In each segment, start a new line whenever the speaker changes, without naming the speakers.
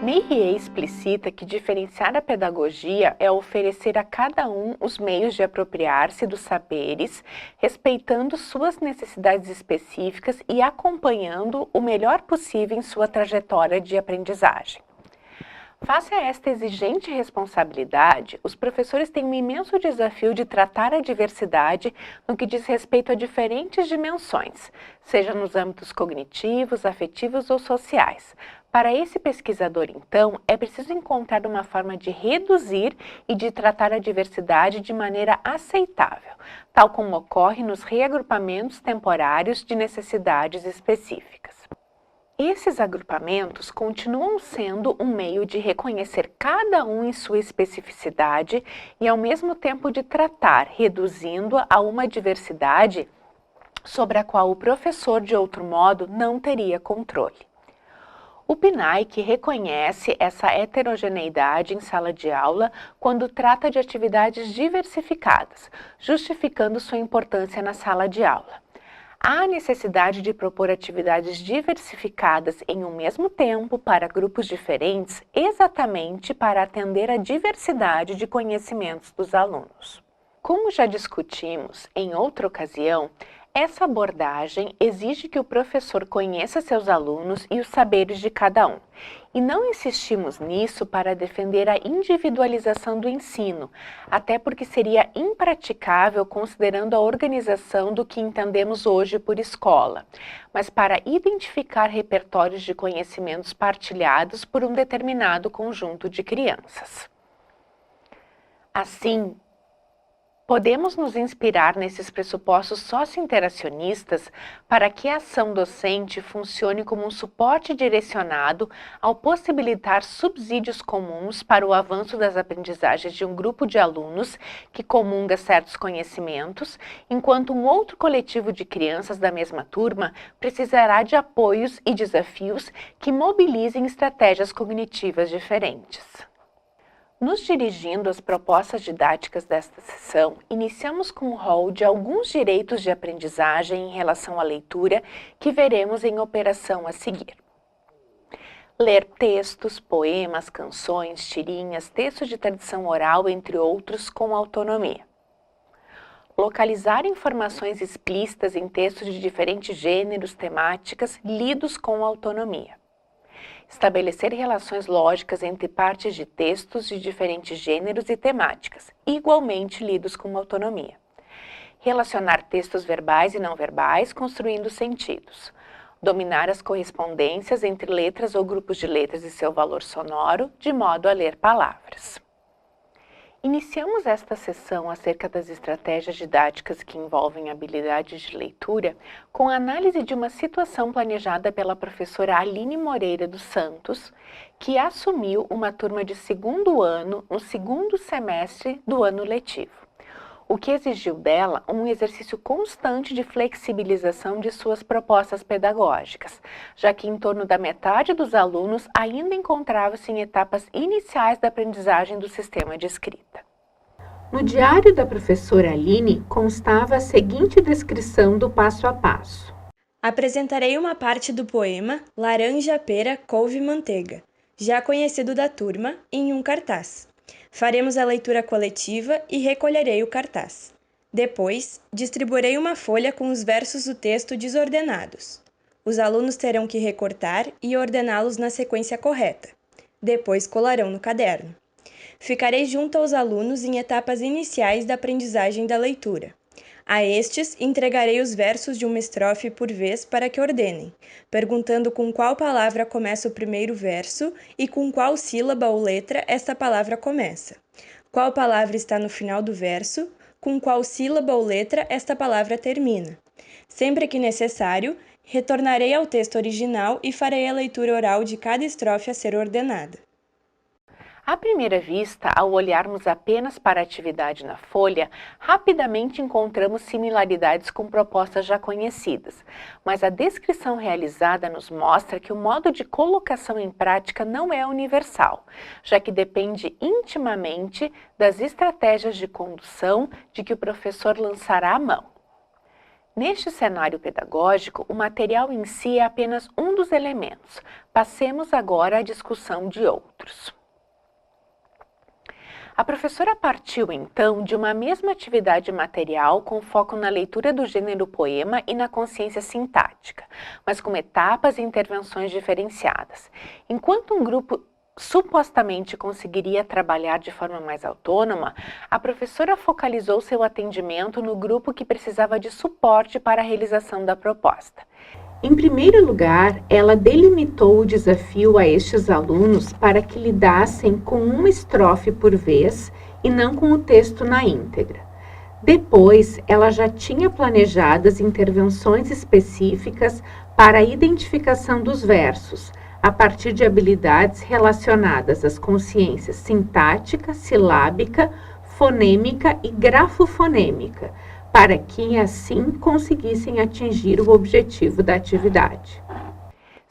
Meyrier explicita que diferenciar a pedagogia é oferecer a cada um os meios de apropriar-se dos saberes, respeitando suas necessidades específicas e acompanhando o melhor possível em sua trajetória de aprendizagem. Face a esta exigente responsabilidade, os professores têm um imenso desafio de tratar a diversidade no que diz respeito a diferentes dimensões, seja nos âmbitos cognitivos, afetivos ou sociais. Para esse pesquisador, então, é preciso encontrar uma forma de reduzir e de tratar a diversidade de maneira aceitável, tal como ocorre nos reagrupamentos temporários de necessidades específicas. Esses agrupamentos continuam sendo um meio de reconhecer cada um em sua especificidade e, ao mesmo tempo, de tratar, reduzindo-a a uma diversidade sobre a qual o professor, de outro modo, não teria controle. O PNAE reconhece essa heterogeneidade em sala de aula quando trata de atividades diversificadas, justificando sua importância na sala de aula. Há necessidade de propor atividades diversificadas em um mesmo tempo para grupos diferentes, exatamente para atender à diversidade de conhecimentos dos alunos. Como já discutimos em outra ocasião, essa abordagem exige que o professor conheça seus alunos e os saberes de cada um. E não insistimos nisso para defender a individualização do ensino, até porque seria impraticável considerando a organização do que entendemos hoje por escola, mas para identificar repertórios de conhecimentos partilhados por um determinado conjunto de crianças. Assim, podemos nos inspirar nesses pressupostos socio-interacionistas para que a ação docente funcione como um suporte direcionado ao possibilitar subsídios comuns para o avanço das aprendizagens de um grupo de alunos que comunga certos conhecimentos, enquanto um outro coletivo de crianças da mesma turma precisará de apoios e desafios que mobilizem estratégias cognitivas diferentes. Nos dirigindo às propostas didáticas desta sessão, iniciamos com o rol de alguns direitos de aprendizagem em relação à leitura que veremos em operação a seguir. Ler textos, poemas, canções, tirinhas, textos de tradição oral, entre outros, com autonomia. Localizar informações explícitas em textos de diferentes gêneros, temáticas, lidos com autonomia. Estabelecer relações lógicas entre partes de textos de diferentes gêneros e temáticas, igualmente lidos com autonomia. Relacionar textos verbais e não verbais, construindo sentidos. Dominar as correspondências entre letras ou grupos de letras e seu valor sonoro, de modo a ler palavras. Iniciamos esta sessão acerca das estratégias didáticas que envolvem habilidades de leitura com a análise de uma situação planejada pela professora Aline Moreira dos Santos, que assumiu uma turma de segundo ano no segundo semestre do ano letivo, o que exigiu dela um exercício constante de flexibilização de suas propostas pedagógicas, já que em torno da metade dos alunos ainda encontrava-se em etapas iniciais da aprendizagem do sistema de escrita. No diário da professora Aline constava a seguinte descrição do passo a passo.
Apresentarei uma parte do poema Laranja, Pera, Couve, Manteiga, já conhecido da turma, em um cartaz. Faremos a leitura coletiva e recolherei o cartaz. Depois, distribuirei uma folha com os versos do texto desordenados. Os alunos terão que recortar e ordená-los na sequência correta. Depois colarão no caderno. Ficarei junto aos alunos em etapas iniciais da aprendizagem da leitura. A estes, entregarei os versos de uma estrofe por vez para que ordenem, perguntando com qual palavra começa o primeiro verso e com qual sílaba ou letra esta palavra começa. Qual palavra está no final do verso, com qual sílaba ou letra esta palavra termina. Sempre que necessário, retornarei ao texto original e farei a leitura oral de cada estrofe a ser ordenada.
À primeira vista, ao olharmos apenas para a atividade na folha, rapidamente encontramos similaridades com propostas já conhecidas, mas a descrição realizada nos mostra que o modo de colocação em prática não é universal, já que depende intimamente das estratégias de condução de que o professor lançará a mão. Neste cenário pedagógico, o material em si é apenas um dos elementos. Passemos agora à discussão de outros. A professora partiu, então, de uma mesma atividade material com foco na leitura do gênero poema e na consciência sintática, mas com etapas e intervenções diferenciadas. Enquanto um grupo supostamente conseguiria trabalhar de forma mais autônoma, a professora focalizou seu atendimento no grupo que precisava de suporte para a realização da proposta. Em primeiro lugar, ela delimitou o desafio a estes alunos para que lidassem com uma estrofe por vez e não com o texto na íntegra. Depois, ela já tinha planejadas intervenções específicas para a identificação dos versos, a partir de habilidades relacionadas às consciências sintática, silábica, fonêmica e grafofonêmica, para que assim conseguissem atingir o objetivo da atividade.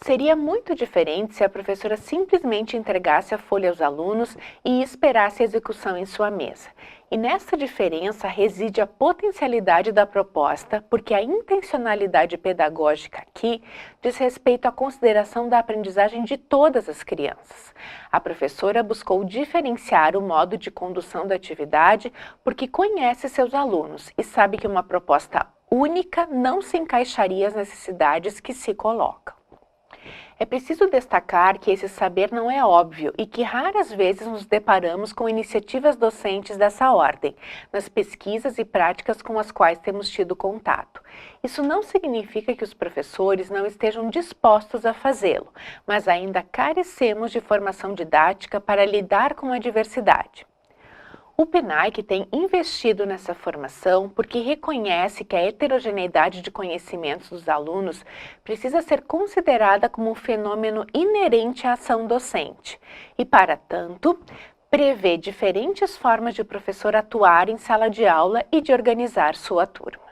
Seria muito diferente se a professora simplesmente entregasse a folha aos alunos e esperasse a execução em sua mesa. E nessa diferença reside a potencialidade da proposta, porque a intencionalidade pedagógica aqui diz respeito à consideração da aprendizagem de todas as crianças. A professora buscou diferenciar o modo de condução da atividade porque conhece seus alunos e sabe que uma proposta única não se encaixaria às necessidades que se colocam. É preciso destacar que esse saber não é óbvio e que raras vezes nos deparamos com iniciativas docentes dessa ordem, nas pesquisas e práticas com as quais temos tido contato. Isso não significa que os professores não estejam dispostos a fazê-lo, mas ainda carecemos de formação didática para lidar com a diversidade. O PNAEC tem investido nessa formação porque reconhece que a heterogeneidade de conhecimentos dos alunos precisa ser considerada como um fenômeno inerente à ação docente e, para tanto, prevê diferentes formas de o professor atuar em sala de aula e de organizar sua turma.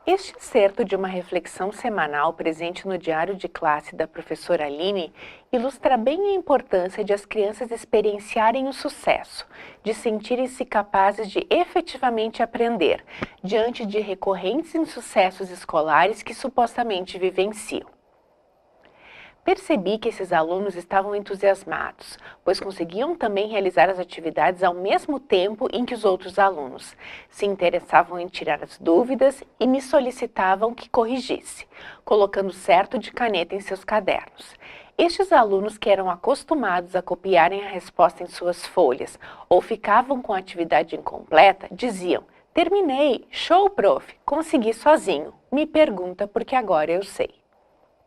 Este excerto de uma reflexão semanal presente no diário de classe da professora Aline ilustra bem a importância de as crianças experienciarem o sucesso, de sentirem-se capazes de efetivamente aprender, diante de recorrentes insucessos escolares que supostamente vivenciam. Percebi que esses alunos estavam entusiasmados, pois conseguiam também realizar as atividades ao mesmo tempo em que os outros alunos. Se interessavam em tirar as dúvidas e me solicitavam que corrigisse, colocando certo de caneta em seus cadernos. Estes alunos que eram acostumados a copiarem a resposta em suas folhas ou ficavam com a atividade incompleta, diziam: "Terminei, show, prof, consegui sozinho, me pergunta porque agora eu sei."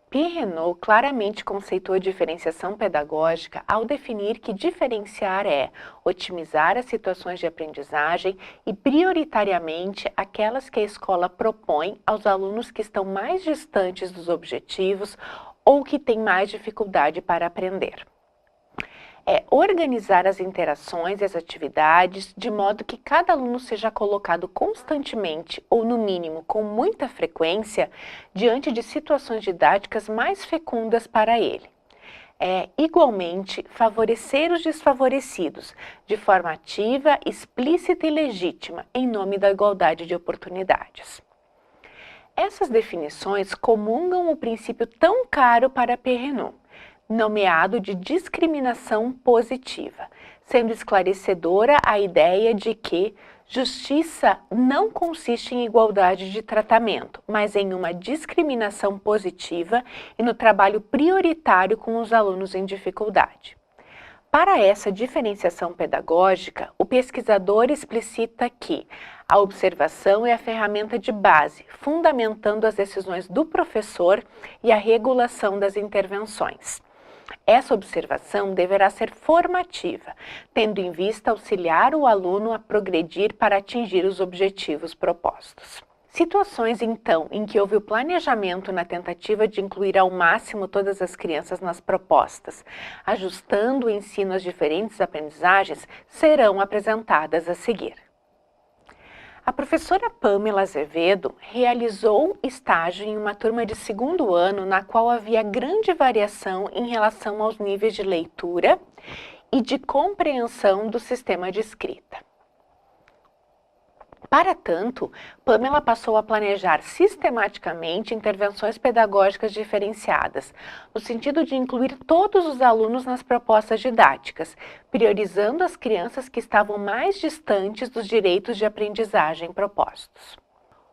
Pierre Renaud claramente conceitua a diferenciação pedagógica ao definir que diferenciar é otimizar as situações de aprendizagem e prioritariamente aquelas que a escola propõe aos alunos que estão mais distantes dos objetivos ou que têm mais dificuldade para aprender. É organizar as interações e as atividades de modo que cada aluno seja colocado constantemente ou, no mínimo, com muita frequência, diante de situações didáticas mais fecundas para ele. É, igualmente, favorecer os desfavorecidos, de forma ativa, explícita e legítima, em nome da igualdade de oportunidades. Essas definições comungam o princípio tão caro para Pierre Renaud, nomeado de discriminação positiva, sendo esclarecedora a ideia de que justiça não consiste em igualdade de tratamento, mas em uma discriminação positiva e no trabalho prioritário com os alunos em dificuldade. Para essa diferenciação pedagógica, o pesquisador explicita que a observação é a ferramenta de base, fundamentando as decisões do professor e a regulação das intervenções. Essa observação deverá ser formativa, tendo em vista auxiliar o aluno a progredir para atingir os objetivos propostos. Situações, então, em que houve o planejamento na tentativa de incluir ao máximo todas as crianças nas propostas, ajustando o ensino às diferentes aprendizagens, serão apresentadas a seguir. A professora Pamela Azevedo realizou estágio em uma turma de segundo ano na qual havia grande variação em relação aos níveis de leitura e de compreensão do sistema de escrita. Para tanto, Pamela passou a planejar sistematicamente intervenções pedagógicas diferenciadas, no sentido de incluir todos os alunos nas propostas didáticas, priorizando as crianças que estavam mais distantes dos direitos de aprendizagem propostos.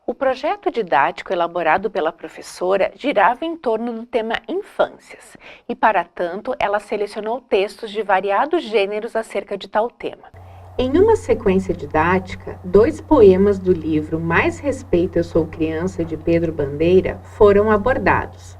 O projeto didático elaborado pela professora girava em torno do tema infâncias e, para tanto, ela selecionou textos de variados gêneros acerca de tal tema. Em uma sequência didática, 2 poemas do livro Mais Respeito, Eu Sou Criança, de Pedro Bandeira, foram abordados.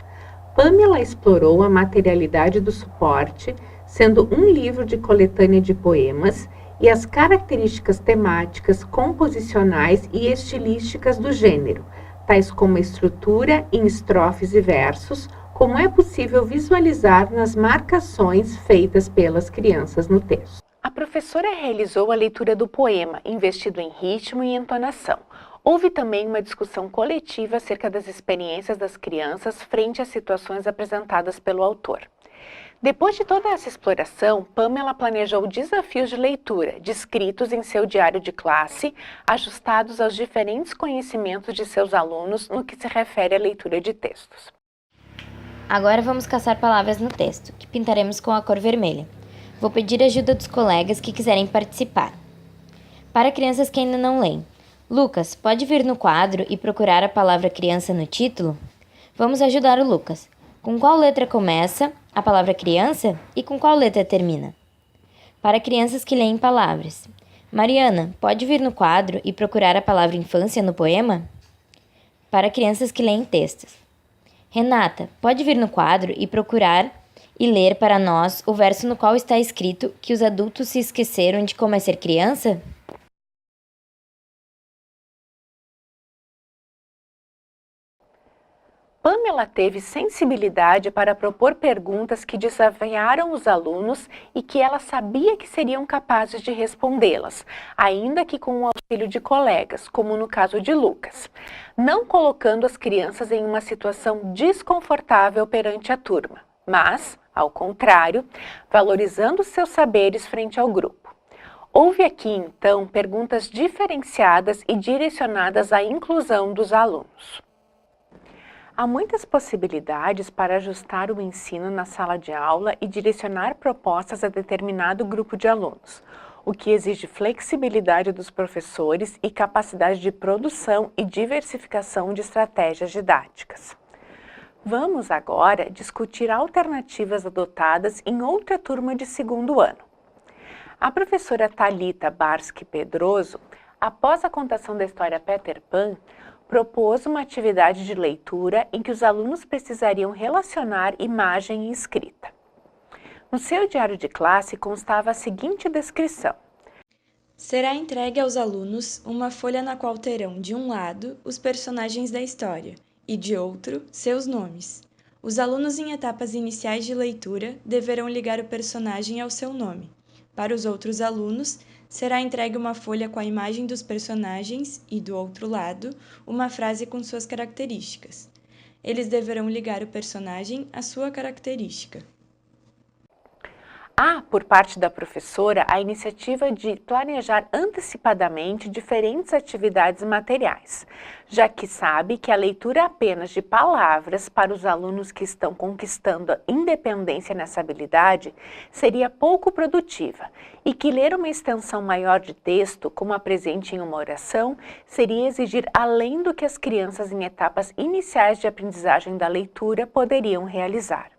Pamela explorou a materialidade do suporte, sendo um livro de coletânea de poemas, e as características temáticas, composicionais e estilísticas do gênero, tais como a estrutura em estrofes e versos, como é possível visualizar nas marcações feitas pelas crianças no texto. A professora realizou a leitura do poema, investido em ritmo e entonação. Houve também uma discussão coletiva acerca das experiências das crianças frente às situações apresentadas pelo autor. Depois de toda essa exploração, Pamela planejou desafios de leitura, descritos em seu diário de classe, ajustados aos diferentes conhecimentos de seus alunos no que se refere à leitura de textos.
Agora vamos caçar palavras no texto, que pintaremos com a cor vermelha. Vou pedir ajuda dos colegas que quiserem participar. Para crianças que ainda não leem, Lucas, pode vir no quadro e procurar a palavra criança no título? Vamos ajudar o Lucas. Com qual letra começa a palavra criança e com qual letra termina? Para crianças que leem palavras, Mariana, pode vir no quadro e procurar a palavra infância no poema? Para crianças que leem textos, Renata, pode vir no quadro e procurar e ler para nós o verso no qual está escrito que os adultos se esqueceram de como é ser criança?
Pamela teve sensibilidade para propor perguntas que desafiaram os alunos e que ela sabia que seriam capazes de respondê-las, ainda que com o auxílio de colegas, como no caso de Lucas, não colocando as crianças em uma situação desconfortável perante a turma, mas, ao contrário, valorizando seus saberes frente ao grupo. Houve aqui, então, perguntas diferenciadas e direcionadas à inclusão dos alunos. Há muitas possibilidades para ajustar o ensino na sala de aula e direcionar propostas a determinado grupo de alunos, o que exige flexibilidade dos professores e capacidade de produção e diversificação de estratégias didáticas. Vamos agora discutir alternativas adotadas em outra turma de segundo ano. A professora Thalita Barsky Pedroso, após a contação da história Peter Pan, propôs uma atividade de leitura em que os alunos precisariam relacionar imagem e escrita. No seu diário de classe constava a seguinte descrição:
será entregue aos alunos uma folha na qual terão, de um lado, os personagens da história e, de outro, seus nomes. Os alunos em etapas iniciais de leitura deverão ligar o personagem ao seu nome. Para os outros alunos, será entregue uma folha com a imagem dos personagens e, do outro lado, uma frase com suas características. Eles deverão ligar o personagem à sua característica.
Há, por parte da professora, a iniciativa de planejar antecipadamente diferentes atividades materiais, já que sabe que a leitura apenas de palavras para os alunos que estão conquistando a independência nessa habilidade seria pouco produtiva e que ler uma extensão maior de texto, como a presente em uma oração, seria exigir além do que as crianças em etapas iniciais de aprendizagem da leitura poderiam realizar.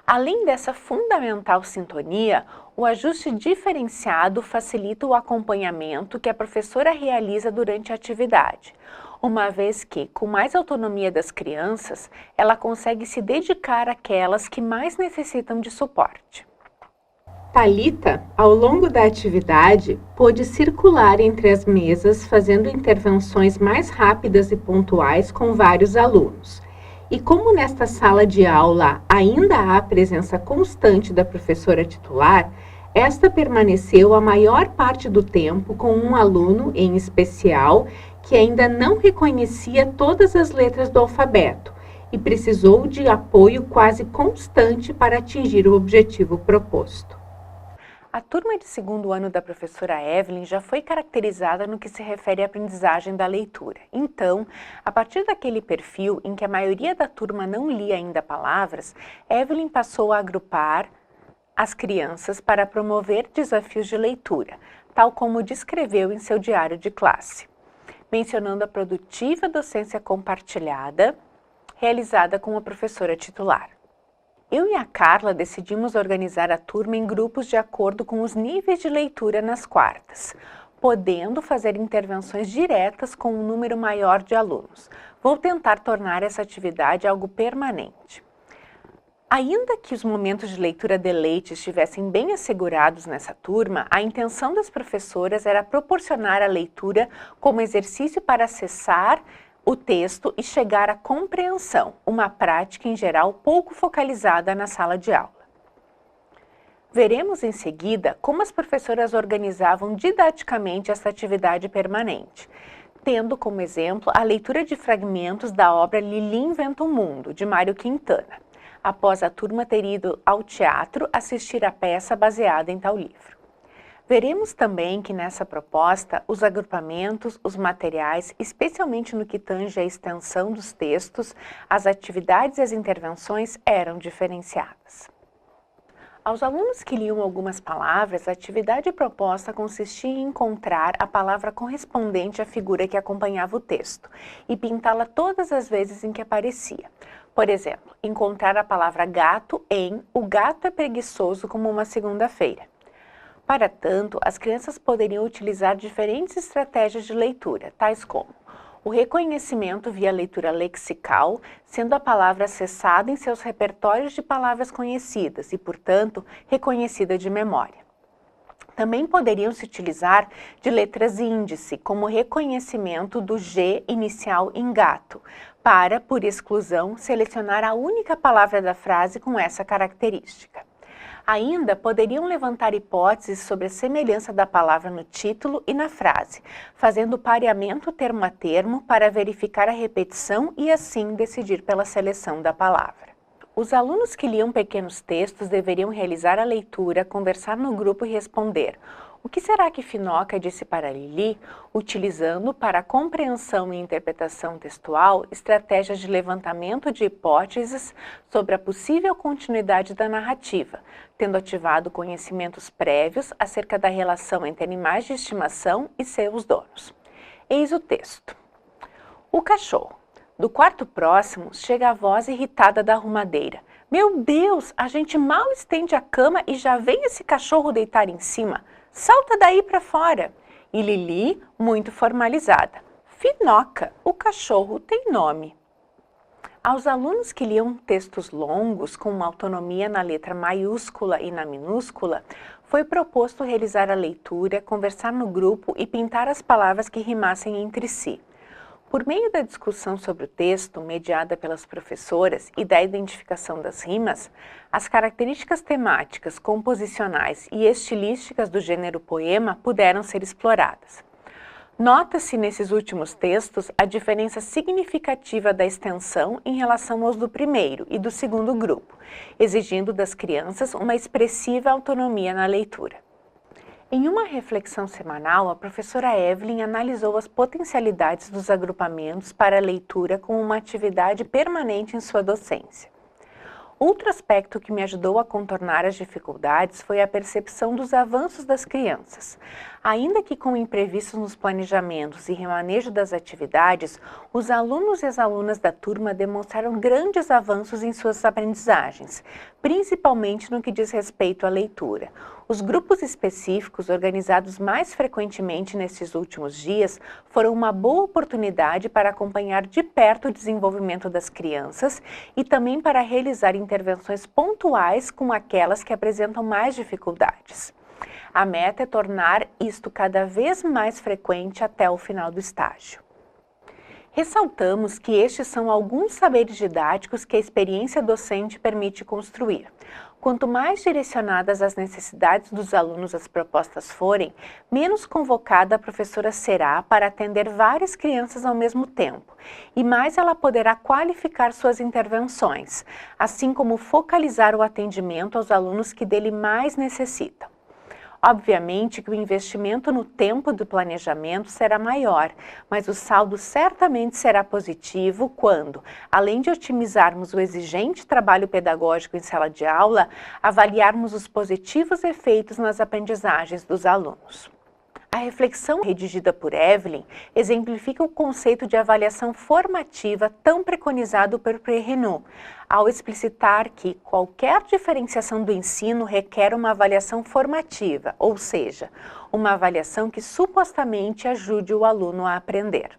Além dessa fundamental sintonia, o ajuste diferenciado facilita o acompanhamento que a professora realiza durante a atividade, uma vez que, com mais autonomia das crianças, ela consegue se dedicar àquelas que mais necessitam de suporte. Thalita, ao longo da atividade, pôde circular entre as mesas, fazendo intervenções mais rápidas e pontuais com vários alunos. E como nesta sala de aula ainda há presença constante da professora titular, esta permaneceu a maior parte do tempo com um aluno em especial que ainda não reconhecia todas as letras do alfabeto e precisou de apoio quase constante para atingir o objetivo proposto. A turma de segundo ano da professora Evelyn já foi caracterizada no que se refere à aprendizagem da leitura. Então, a partir daquele perfil em que a maioria da turma não lia ainda palavras, Evelyn passou a agrupar as crianças para promover desafios de leitura, tal como descreveu em seu diário de classe, mencionando a produtiva docência compartilhada, realizada com a professora titular. Eu e a Carla decidimos organizar a turma em grupos de acordo com os níveis de leitura nas quartas, podendo fazer intervenções diretas com um número maior de alunos. Vou tentar tornar essa atividade algo permanente. Ainda que os momentos de leitura deleite estivessem bem assegurados nessa turma, a intenção das professoras era proporcionar a leitura como exercício para acessar o texto e chegar à compreensão, uma prática em geral pouco focalizada na sala de aula. Veremos em seguida como as professoras organizavam didaticamente essa atividade permanente, tendo como exemplo a leitura de fragmentos da obra Lili Inventa um Mundo, de Mário Quintana, após a turma ter ido ao teatro assistir a peça baseada em tal livro. Veremos também que nessa proposta, os agrupamentos, os materiais, especialmente no que tange à extensão dos textos, as atividades e as intervenções eram diferenciadas. Aos alunos que liam algumas palavras, a atividade proposta consistia em encontrar a palavra correspondente à figura que acompanhava o texto e pintá-la todas as vezes em que aparecia. Por exemplo, encontrar a palavra gato em O gato é preguiçoso como uma segunda-feira. Para tanto, as crianças poderiam utilizar diferentes estratégias de leitura, tais como o reconhecimento via leitura lexical, sendo a palavra acessada em seus repertórios de palavras conhecidas e, portanto, reconhecida de memória. Também poderiam se utilizar de letras índice, como reconhecimento do G inicial em gato, para, por exclusão, selecionar a única palavra da frase com essa característica. Ainda poderiam levantar hipóteses sobre a semelhança da palavra no título e na frase, fazendo pareamento termo a termo para verificar a repetição e assim decidir pela seleção da palavra. Os alunos que liam pequenos textos deveriam realizar a leitura, conversar no grupo e responder: o que será que Finoca disse para Lili? Utilizando para a compreensão e interpretação textual estratégias de levantamento de hipóteses sobre a possível continuidade da narrativa, tendo ativado conhecimentos prévios acerca da relação entre animais de estimação e seus donos. Eis o texto. O cachorro. Do quarto próximo, chega a voz irritada da arrumadeira. Meu Deus, a gente mal estende a cama e já vem esse cachorro deitar em cima. Salta daí para fora. E Lili, muito formalizada. Finoca, o cachorro tem nome. Aos alunos que liam textos longos com uma autonomia na letra maiúscula e na minúscula, foi proposto realizar a leitura, conversar no grupo e pintar as palavras que rimassem entre si. Por meio da discussão sobre o texto, mediada pelas professoras, e da identificação das rimas, as características temáticas, composicionais e estilísticas do gênero poema puderam ser exploradas. Nota-se nesses últimos textos a diferença significativa da extensão em relação aos do primeiro e do segundo grupo, exigindo das crianças uma expressiva autonomia na leitura. Em uma reflexão semanal, a professora Evelyn analisou as potencialidades dos agrupamentos para a leitura como uma atividade permanente em sua docência. Outro aspecto que me ajudou a contornar as dificuldades foi a percepção dos avanços das crianças. Ainda que com imprevistos nos planejamentos e remanejo das atividades, os alunos e as alunas da turma demonstraram grandes avanços em suas aprendizagens, principalmente no que diz respeito à leitura. Os grupos específicos, organizados mais frequentemente nesses últimos dias, foram uma boa oportunidade para acompanhar de perto o desenvolvimento das crianças e também para realizar intervenções pontuais com aquelas que apresentam mais dificuldades. A meta é tornar isto cada vez mais frequente até o final do estágio. Ressaltamos que estes são alguns saberes didáticos que a experiência docente permite construir. Quanto mais direcionadas às necessidades dos alunos as propostas forem, menos convocada a professora será para atender várias crianças ao mesmo tempo, e mais ela poderá qualificar suas intervenções, assim como focalizar o atendimento aos alunos que dele mais necessitam. Obviamente que o investimento no tempo do planejamento será maior, mas o saldo certamente será positivo quando, além de otimizarmos o exigente trabalho pedagógico em sala de aula, avaliarmos os positivos efeitos nas aprendizagens dos alunos. A reflexão redigida por Evelyn exemplifica o conceito de avaliação formativa tão preconizado por Perrineau, ao explicitar que qualquer diferenciação do ensino requer uma avaliação formativa, ou seja, uma avaliação que supostamente ajude o aluno a aprender.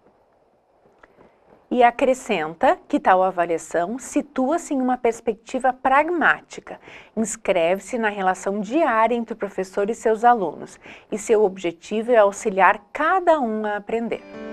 E acrescenta que tal avaliação situa-se em uma perspectiva pragmática, inscreve-se na relação diária entre o professor e seus alunos, e seu objetivo é auxiliar cada um a aprender.